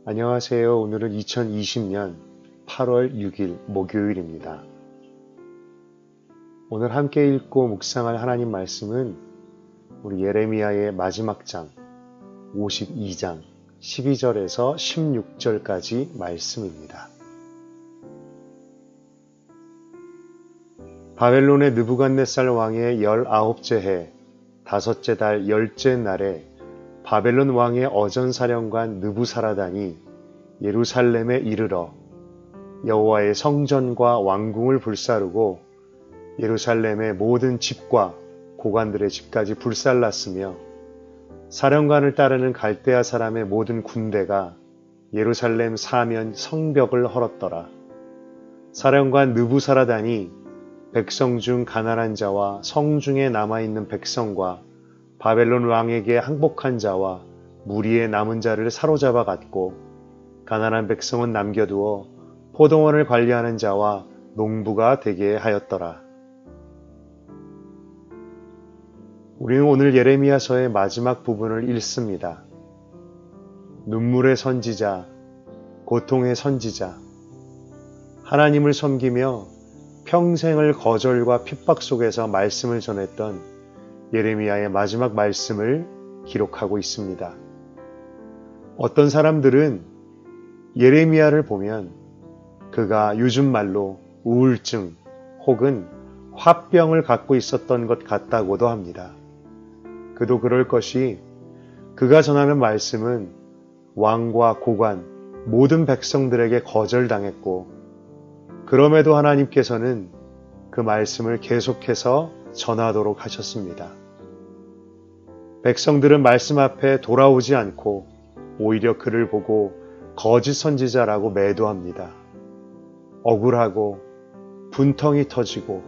안녕하세요. 오늘은 2020년 8월 6일 목요일입니다. 오늘 함께 읽고 묵상할 하나님 말씀은 우리 예레미야의 마지막 장 52장 12절에서 16절까지 말씀입니다. 바벨론의 느부갓네살 왕의 19째 해 5째 달 10째 날에 바벨론 왕의 어전사령관 느부사라단이 예루살렘에 이르러 여호와의 성전과 왕궁을 불사르고 예루살렘의 모든 집과 고관들의 집까지 불살랐으며 사령관을 따르는 갈대아 사람의 모든 군대가 예루살렘 사면 성벽을 헐었더라. 사령관 느부사라단이 백성 중 가난한 자와 성중에 남아있는 백성과 바벨론 왕에게 항복한 자와 무리의 남은 자를 사로잡아 갔고 가난한 백성은 남겨두어 포도원을 관리하는 자와 농부가 되게 하였더라. 우리는 오늘 예레미야서의 마지막 부분을 읽습니다. 눈물의 선지자, 고통의 선지자, 하나님을 섬기며 평생을 거절과 핍박 속에서 말씀을 전했던 예레미야의 마지막 말씀을 기록하고 있습니다. 어떤 사람들은 예레미야를 보면 그가 요즘 말로 우울증 혹은 화병을 갖고 있었던 것 같다고도 합니다. 그도 그럴 것이 그가 전하는 말씀은 왕과 고관 모든 백성들에게 거절당했고 그럼에도 하나님께서는 그 말씀을 계속해서 전하도록 하셨습니다. 백성들은 말씀 앞에 돌아오지 않고 오히려 그를 보고 거짓 선지자라고 매도합니다. 억울하고 분통이 터지고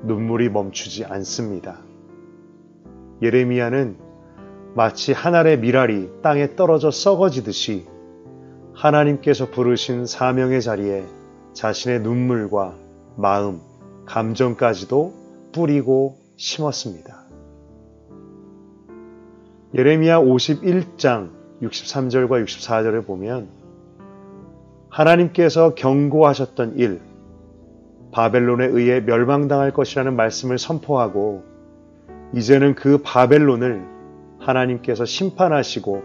눈물이 멈추지 않습니다. 예레미야는 마치 한 알의 밀알이 땅에 떨어져 썩어지듯이 하나님께서 부르신 사명의 자리에 자신의 눈물과 마음, 감정까지도 뿌리고 심었습니다. 예레미야 51장 63절과 64절에 보면 하나님께서 경고하셨던 일, 바벨론에 의해 멸망당할 것이라는 말씀을 선포하고 이제는 그 바벨론을 하나님께서 심판하시고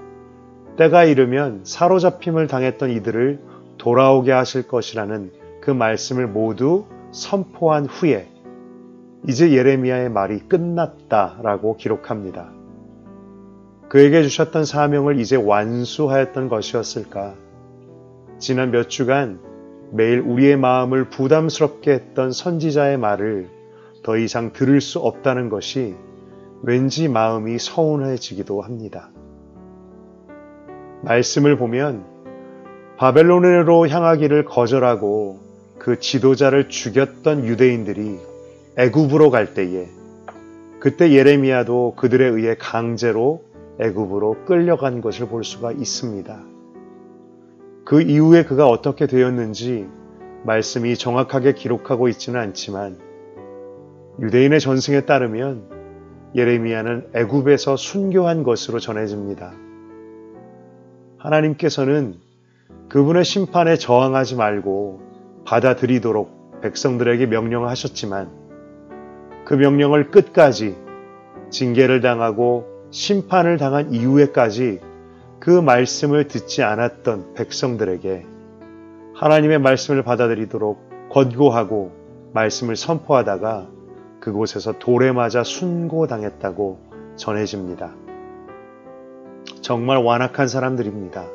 때가 이르면 사로잡힘을 당했던 이들을 돌아오게 하실 것이라는 그 말씀을 모두 선포한 후에 이제 예레미야의 말이 끝났다라고 기록합니다. 그에게 주셨던 사명을 이제 완수하였던 것이었을까? 지난 몇 주간 매일 우리의 마음을 부담스럽게 했던 선지자의 말을 더 이상 들을 수 없다는 것이 왠지 마음이 서운해지기도 합니다. 말씀을 보면 바벨론으로 향하기를 거절하고 그 지도자를 죽였던 유대인들이 애굽으로 갈 때에 그때 예레미야도 그들에 의해 강제로 애굽으로 끌려간 것을 볼 수가 있습니다. 그 이후에 그가 어떻게 되었는지 말씀이 정확하게 기록하고 있지는 않지만 유대인의 전승에 따르면 예레미야는 애굽에서 순교한 것으로 전해집니다. 하나님께서는 그분의 심판에 저항하지 말고 받아들이도록 백성들에게 명령하셨지만 그 명령을 끝까지 징계를 당하고 심판을 당한 이후에까지 그 말씀을 듣지 않았던 백성들에게 하나님의 말씀을 받아들이도록 권고하고 말씀을 선포하다가 그곳에서 돌에 맞아 순고당했다고 전해집니다. 정말 완악한 사람들입니다.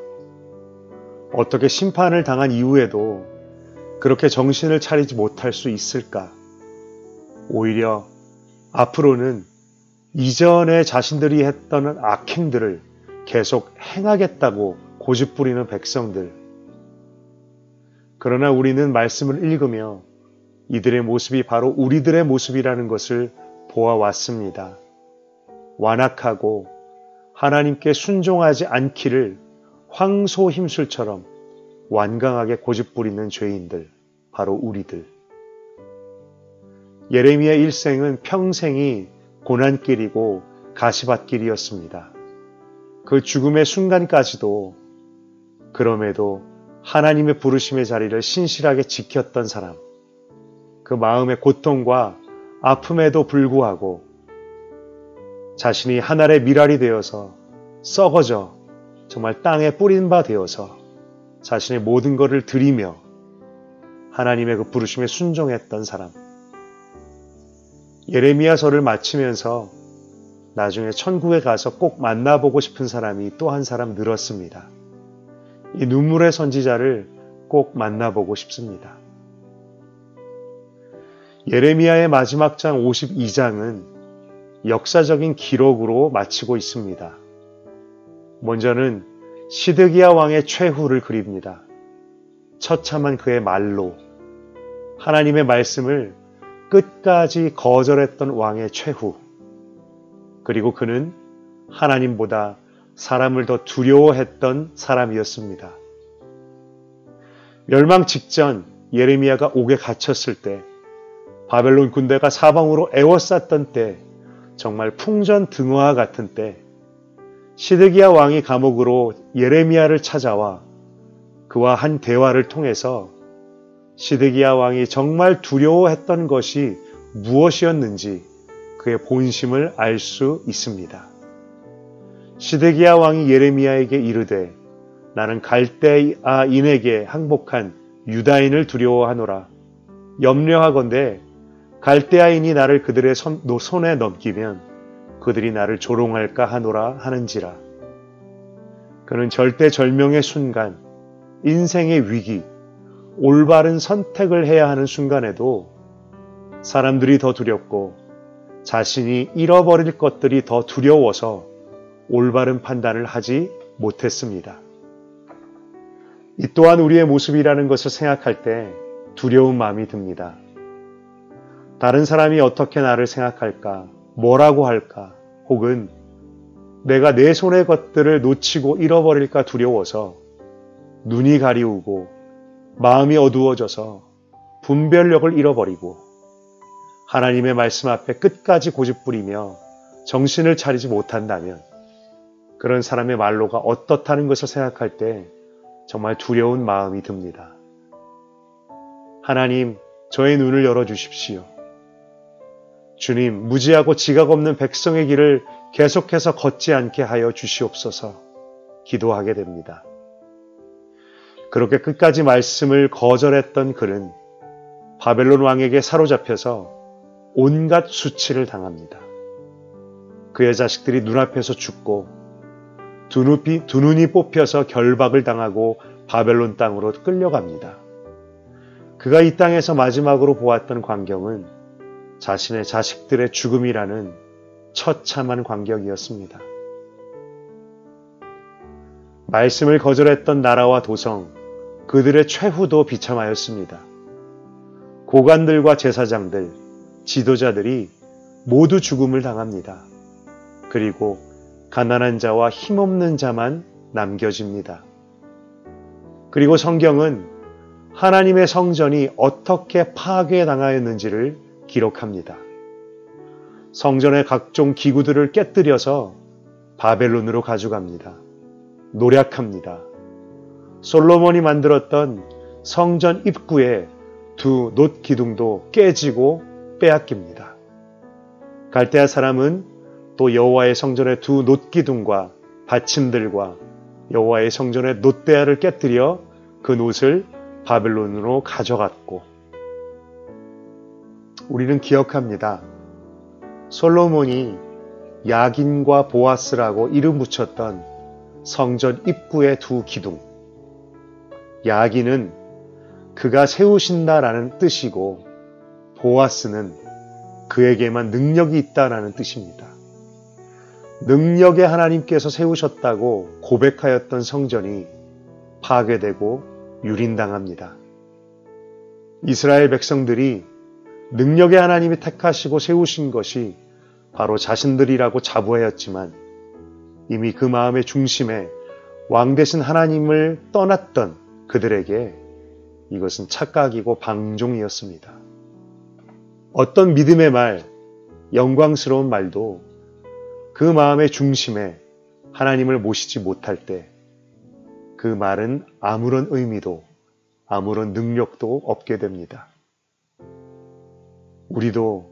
어떻게 심판을 당한 이후에도 그렇게 정신을 차리지 못할 수 있을까? 오히려 앞으로는 이전에 자신들이 했던 악행들을 계속 행하겠다고 고집부리는 백성들. 그러나 우리는 말씀을 읽으며 이들의 모습이 바로 우리들의 모습이라는 것을 보아왔습니다. 완악하고 하나님께 순종하지 않기를 황소힘술처럼 완강하게 고집부리는 죄인들, 바로 우리들. 예레미야 일생은 평생이 고난길이고 가시밭길이었습니다. 그 죽음의 순간까지도 그럼에도 하나님의 부르심의 자리를 신실하게 지켰던 사람, 그 마음의 고통과 아픔에도 불구하고 자신이 하늘의 미랄이 되어서 썩어져 정말 땅에 뿌린 바 되어서 자신의 모든 것을 드리며 하나님의 그 부르심에 순종했던 사람. 예레미야서를 마치면서 나중에 천국에 가서 꼭 만나보고 싶은 사람이 또 한 사람 늘었습니다. 이 눈물의 선지자를 꼭 만나보고 싶습니다. 예레미야의 마지막 장 52장은 역사적인 기록으로 마치고 있습니다. 먼저는 시드기야 왕의 최후를 그립니다. 처참한 그의 말로 하나님의 말씀을 끝까지 거절했던 왕의 최후. 그리고 그는 하나님보다 사람을 더 두려워했던 사람이었습니다. 멸망 직전 예레미야가 옥에 갇혔을 때, 바벨론 군대가 사방으로 에워쌌던 때, 정말 풍전등화와 같은 때, 시드기야 왕이 감옥으로 예레미야를 찾아와 그와 한 대화를 통해서 시드기야 왕이 정말 두려워했던 것이 무엇이었는지 그의 본심을 알 수 있습니다. 시드기야 왕이 예레미야에게 이르되 나는 갈대아인에게 항복한 유다인을 두려워하노라. 염려하건대 갈대아인이 나를 그들의 손에 넘기면 그들이 나를 조롱할까 하노라 하는지라. 그는 절대절명의 순간, 인생의 위기, 올바른 선택을 해야 하는 순간에도 사람들이 더 두렵고 자신이 잃어버릴 것들이 더 두려워서 올바른 판단을 하지 못했습니다. 이 또한 우리의 모습이라는 것을 생각할 때 두려운 마음이 듭니다. 다른 사람이 어떻게 나를 생각할까? 뭐라고 할까? 혹은 내가 내 손의 것들을 놓치고 잃어버릴까 두려워서 눈이 가리우고 마음이 어두워져서 분별력을 잃어버리고 하나님의 말씀 앞에 끝까지 고집부리며 정신을 차리지 못한다면 그런 사람의 말로가 어떻다는 것을 생각할 때 정말 두려운 마음이 듭니다. 하나님, 저의 눈을 열어주십시오. 주님, 무지하고 지각 없는 백성의 길을 계속해서 걷지 않게 하여 주시옵소서 기도하게 됩니다. 그렇게 끝까지 말씀을 거절했던 그는 바벨론 왕에게 사로잡혀서 온갖 수치를 당합니다. 그의 자식들이 눈앞에서 죽고 두 눈이 뽑혀서 결박을 당하고 바벨론 땅으로 끌려갑니다. 그가 이 땅에서 마지막으로 보았던 광경은 자신의 자식들의 죽음이라는 처참한 광경이었습니다. 말씀을 거절했던 나라와 도성, 그들의 최후도 비참하였습니다. 고관들과 제사장들, 지도자들이 모두 죽음을 당합니다. 그리고 가난한 자와 힘없는 자만 남겨집니다. 그리고 성경은 하나님의 성전이 어떻게 파괴당하였는지를 기록합니다. 성전의 각종 기구들을 깨뜨려서 바벨론으로 가져갑니다. 노략합니다. 솔로몬이 만들었던 성전 입구의 두 놋기둥도 깨지고 빼앗깁니다. 갈대아 사람은 또 여호와의 성전의 두 놋기둥과 받침들과 여호와의 성전의 놋대야를 깨뜨려 그 놋을 바벨론으로 가져갔고, 우리는 기억합니다. 솔로몬이 야긴과 보아스라고 이름 붙였던 성전 입구의 두 기둥. 야긴은 그가 세우신다라는 뜻이고 보아스는 그에게만 능력이 있다라는 뜻입니다. 능력의 하나님께서 세우셨다고 고백하였던 성전이 파괴되고 유린당합니다. 이스라엘 백성들이 능력의 하나님이 택하시고 세우신 것이 바로 자신들이라고 자부하였지만 이미 그 마음의 중심에 왕 되신 하나님을 떠났던 그들에게 이것은 착각이고 방종이었습니다. 어떤 믿음의 말, 영광스러운 말도 그 마음의 중심에 하나님을 모시지 못할 때 그 말은 아무런 의미도 아무런 능력도 없게 됩니다. 우리도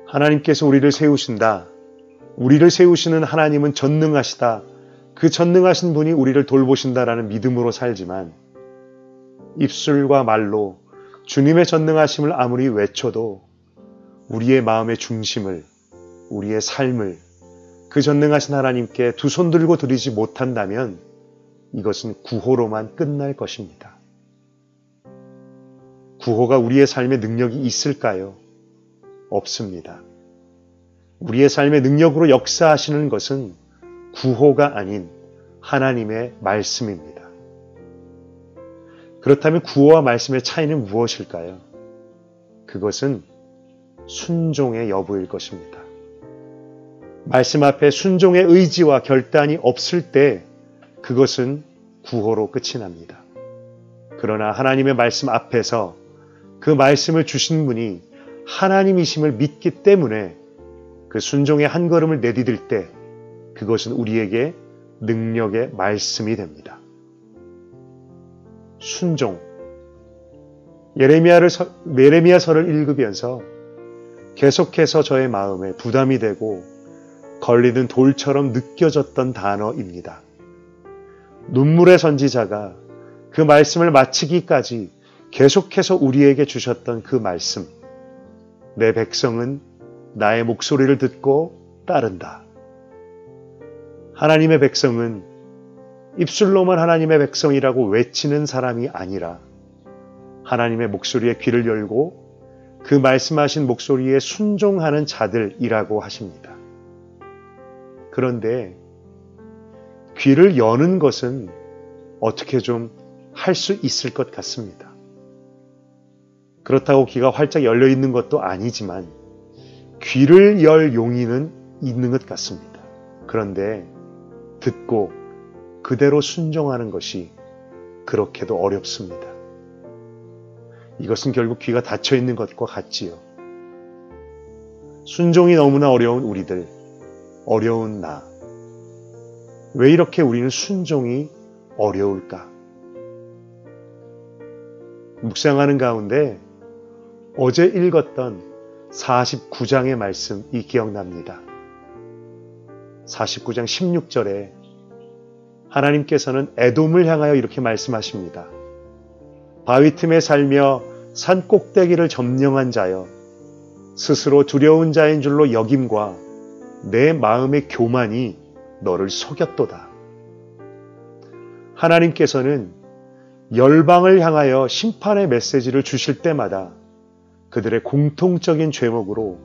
하나님께서 우리를 세우신다. 우리를 세우시는 하나님은 전능하시다. 그 전능하신 분이 우리를 돌보신다라는 믿음으로 살지만 입술과 말로 주님의 전능하심을 아무리 외쳐도 우리의 마음의 중심을, 우리의 삶을 그 전능하신 하나님께 두 손 들고 드리지 못한다면 이것은 구호로만 끝날 것입니다. 구호가 우리의 삶에 능력이 있을까요? 없습니다. 우리의 삶의 능력으로 역사하시는 것은 구호가 아닌 하나님의 말씀입니다. 그렇다면 구호와 말씀의 차이는 무엇일까요? 그것은 순종의 여부일 것입니다. 말씀 앞에 순종의 의지와 결단이 없을 때 그것은 구호로 끝이 납니다. 그러나 하나님의 말씀 앞에서 그 말씀을 주신 분이 하나님이심을 믿기 때문에 그 순종의 한 걸음을 내디딜 때 그것은 우리에게 능력의 말씀이 됩니다. 순종. 예레미야서를 읽으면서 계속해서 저의 마음에 부담이 되고 걸리는 돌처럼 느껴졌던 단어입니다. 눈물의 선지자가 그 말씀을 마치기까지 계속해서 우리에게 주셨던 그 말씀. 내 백성은 나의 목소리를 듣고 따른다. 하나님의 백성은 입술로만 하나님의 백성이라고 외치는 사람이 아니라 하나님의 목소리에 귀를 열고 그 말씀하신 목소리에 순종하는 자들이라고 하십니다. 그런데 귀를 여는 것은 어떻게 좀 할 수 있을 것 같습니다. 그렇다고 귀가 활짝 열려 있는 것도 아니지만 귀를 열 용의는 있는 것 같습니다. 그런데 듣고 그대로 순종하는 것이 그렇게도 어렵습니다. 이것은 결국 귀가 닫혀 있는 것과 같지요. 순종이 너무나 어려운 우리들, 어려운 나. 왜 이렇게 우리는 순종이 어려울까? 묵상하는 가운데 어제 읽었던 49장의 말씀이 기억납니다. 49장 16절에 하나님께서는 에돔을 향하여 이렇게 말씀하십니다. 바위 틈에 살며 산 꼭대기를 점령한 자여, 스스로 두려운 자인 줄로 여김과 내 마음의 교만이 너를 속였도다. 하나님께서는 열방을 향하여 심판의 메시지를 주실 때마다 그들의 공통적인 죄목으로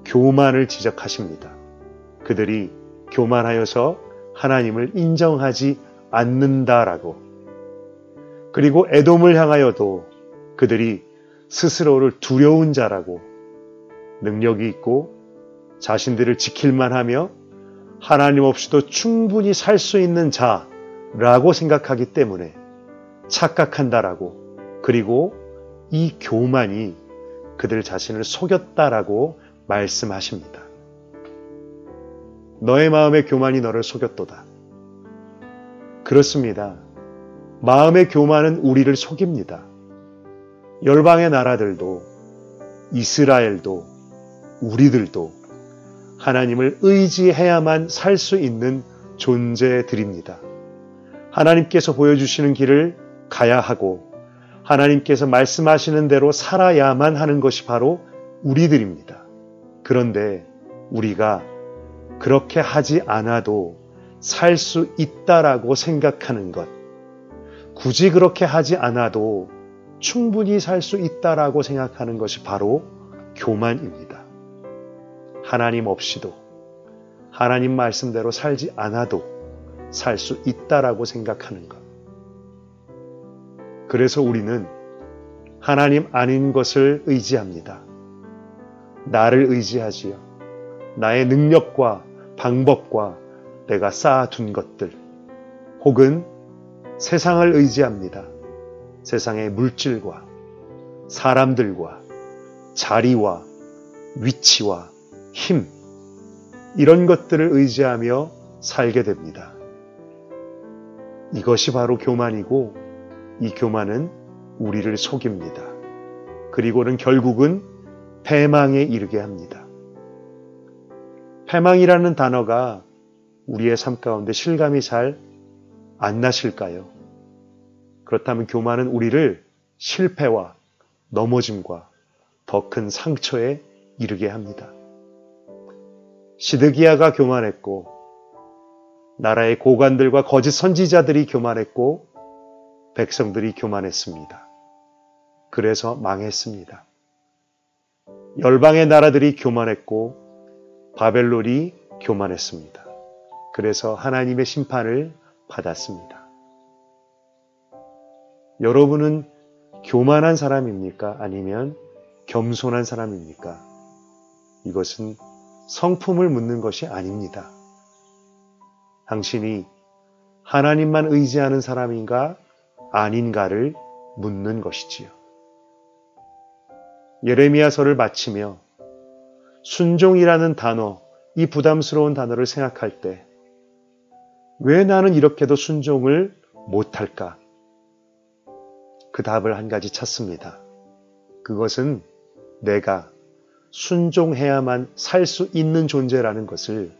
교만을 지적하십니다. 그들이 교만하여서 하나님을 인정하지 않는다라고. 그리고 에돔을 향하여도 그들이 스스로를 두려운 자라고, 능력이 있고 자신들을 지킬만 하며 하나님 없이도 충분히 살 수 있는 자라고 생각하기 때문에 착각한다라고, 그리고 이 교만이 그들 자신을 속였다라고 말씀하십니다. 너의 마음의 교만이 너를 속였도다. 그렇습니다. 마음의 교만은 우리를 속입니다. 열방의 나라들도, 이스라엘도, 우리들도 하나님을 의지해야만 살 수 있는 존재들입니다. 하나님께서 보여주시는 길을 가야 하고 하나님께서 말씀하시는 대로 살아야만 하는 것이 바로 우리들입니다. 그런데 우리가 그렇게 하지 않아도 살 수 있다라고 생각하는 것, 굳이 그렇게 하지 않아도 충분히 살 수 있다라고 생각하는 것이 바로 교만입니다. 하나님 없이도, 하나님 말씀대로 살지 않아도 살 수 있다라고 생각하는 것. 그래서 우리는 하나님 아닌 것을 의지합니다. 나를 의지하지요. 나의 능력과 방법과 내가 쌓아둔 것들, 혹은 세상을 의지합니다. 세상의 물질과 사람들과 자리와 위치와 힘, 이런 것들을 의지하며 살게 됩니다. 이것이 바로 교만이고 이 교만은 우리를 속입니다. 그리고는 결국은 패망에 이르게 합니다. 패망이라는 단어가 우리의 삶 가운데 실감이 잘 안 나실까요? 그렇다면 교만은 우리를 실패와 넘어짐과 더 큰 상처에 이르게 합니다. 시드기야가 교만했고 나라의 고관들과 거짓 선지자들이 교만했고 백성들이 교만했습니다. 그래서 망했습니다. 열방의 나라들이 교만했고 바벨론이 교만했습니다. 그래서 하나님의 심판을 받았습니다. 여러분은 교만한 사람입니까? 아니면 겸손한 사람입니까? 이것은 성품을 묻는 것이 아닙니다. 당신이 하나님만 의지하는 사람인가 아닌가를 묻는 것이지요. 예레미야서를 마치며 순종이라는 단어, 이 부담스러운 단어를 생각할 때 왜 나는 이렇게도 순종을 못할까? 그 답을 한 가지 찾습니다. 그것은 내가 순종해야만 살 수 있는 존재라는 것을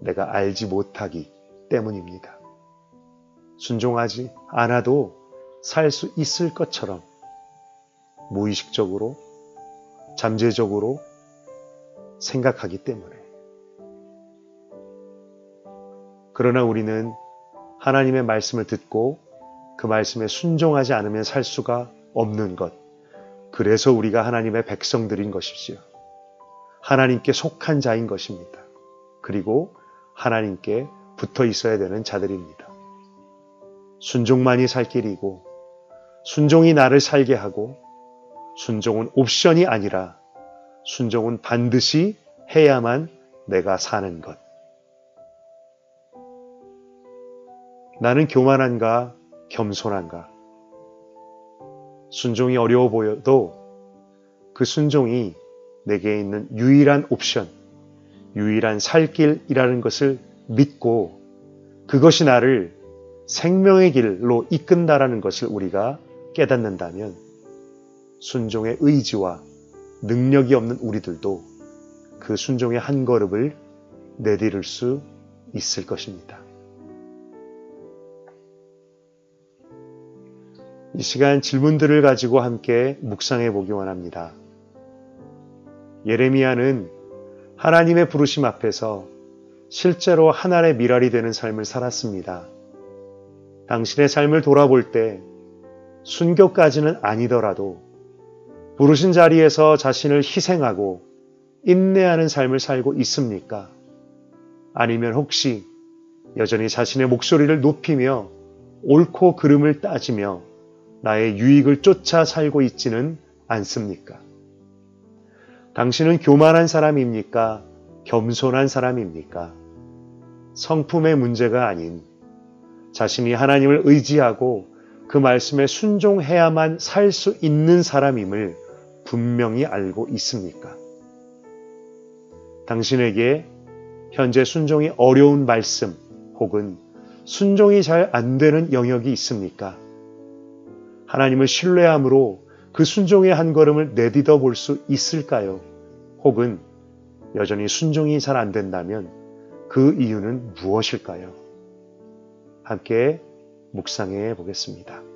내가 알지 못하기 때문입니다. 순종하지 않아도 살 수 있을 것처럼 무의식적으로, 잠재적으로 생각하기 때문에. 그러나 우리는 하나님의 말씀을 듣고 그 말씀에 순종하지 않으면 살 수가 없는 것. 그래서 우리가 하나님의 백성들인 것이지요. 하나님께 속한 자인 것입니다. 그리고 하나님께 붙어 있어야 되는 자들입니다. 순종만이 살 길이고 순종이 나를 살게 하고 순종은 옵션이 아니라 순종은 반드시 해야만 내가 사는 것. 나는 교만한가 겸손한가? 순종이 어려워 보여도 그 순종이 내게 있는 유일한 옵션, 유일한 살 길이라는 것을 믿고 그것이 나를 생명의 길로 이끈다라는 것을 우리가 깨닫는다면 순종의 의지와 능력이 없는 우리들도 그 순종의 한 걸음을 내디딜 수 있을 것입니다. 이 시간 질문들을 가지고 함께 묵상해 보기 원합니다. 예레미야는 하나님의 부르심 앞에서 실제로 하나님의 미랄이 되는 삶을 살았습니다. 당신의 삶을 돌아볼 때 순교까지는 아니더라도 부르신 자리에서 자신을 희생하고 인내하는 삶을 살고 있습니까? 아니면 혹시 여전히 자신의 목소리를 높이며 옳고 그름을 따지며 나의 유익을 쫓아 살고 있지는 않습니까? 당신은 교만한 사람입니까? 겸손한 사람입니까? 성품의 문제가 아닌 자신이 하나님을 의지하고 그 말씀에 순종해야만 살 수 있는 사람임을 분명히 알고 있습니까? 당신에게 현재 순종이 어려운 말씀 혹은 순종이 잘 안 되는 영역이 있습니까? 하나님을 신뢰함으로 그 순종의 한 걸음을 내딛어 볼 수 있을까요? 혹은 여전히 순종이 잘 안 된다면 그 이유는 무엇일까요? 함께 묵상해 보겠습니다.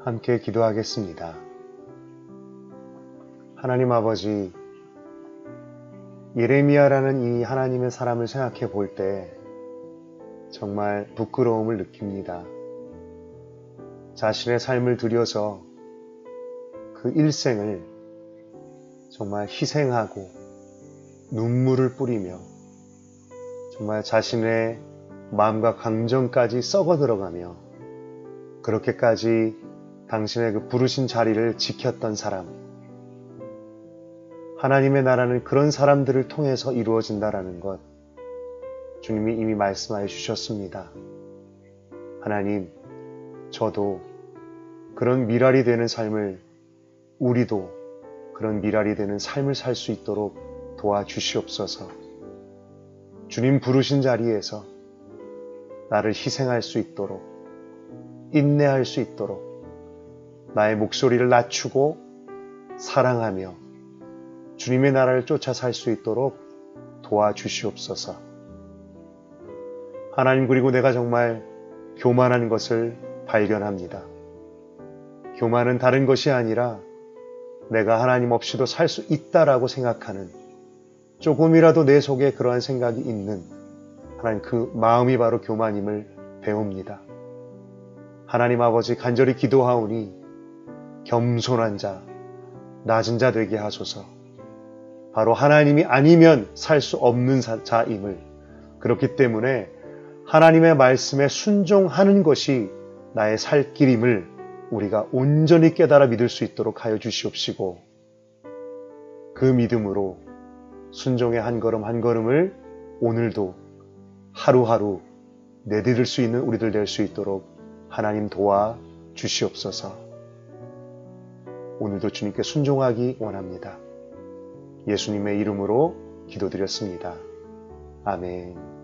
함께 기도하겠습니다. 하나님 아버지, 예레미야라는 이 하나님의 사람을 생각해 볼 때 정말 부끄러움을 느낍니다. 자신의 삶을 들여서 그 일생을 정말 희생하고 눈물을 뿌리며 정말 자신의 마음과 감정까지 썩어 들어가며 그렇게까지 당신의 그 부르신 자리를 지켰던 사람, 하나님의 나라는 그런 사람들을 통해서 이루어진다라는 것 주님이 이미 말씀하여 주셨습니다. 하나님, 저도 그런 미랄이 되는 삶을, 우리도 그런 미랄이 되는 삶을 살 수 있도록 도와주시옵소서. 주님 부르신 자리에서 나를 희생할 수 있도록, 인내할 수 있도록, 나의 목소리를 낮추고 사랑하며 주님의 나라를 쫓아 살 수 있도록 도와주시옵소서. 하나님, 그리고 내가 정말 교만한 것을 발견합니다. 교만은 다른 것이 아니라 내가 하나님 없이도 살 수 있다라고 생각하는, 조금이라도 내 속에 그러한 생각이 있는 하나님, 그 마음이 바로 교만임을 배웁니다. 하나님 아버지, 간절히 기도하오니 겸손한 자, 낮은 자 되게 하소서. 바로 하나님이 아니면 살 수 없는 자임을, 그렇기 때문에 하나님의 말씀에 순종하는 것이 나의 살 길임을 우리가 온전히 깨달아 믿을 수 있도록 하여 주시옵시고, 그 믿음으로 순종의 한 걸음 한 걸음을 오늘도 하루하루 내디딜 수 있는 우리들 될 수 있도록 하나님 도와 주시옵소서. 오늘도 주님께 순종하기 원합니다. 예수님의 이름으로 기도드렸습니다. 아멘.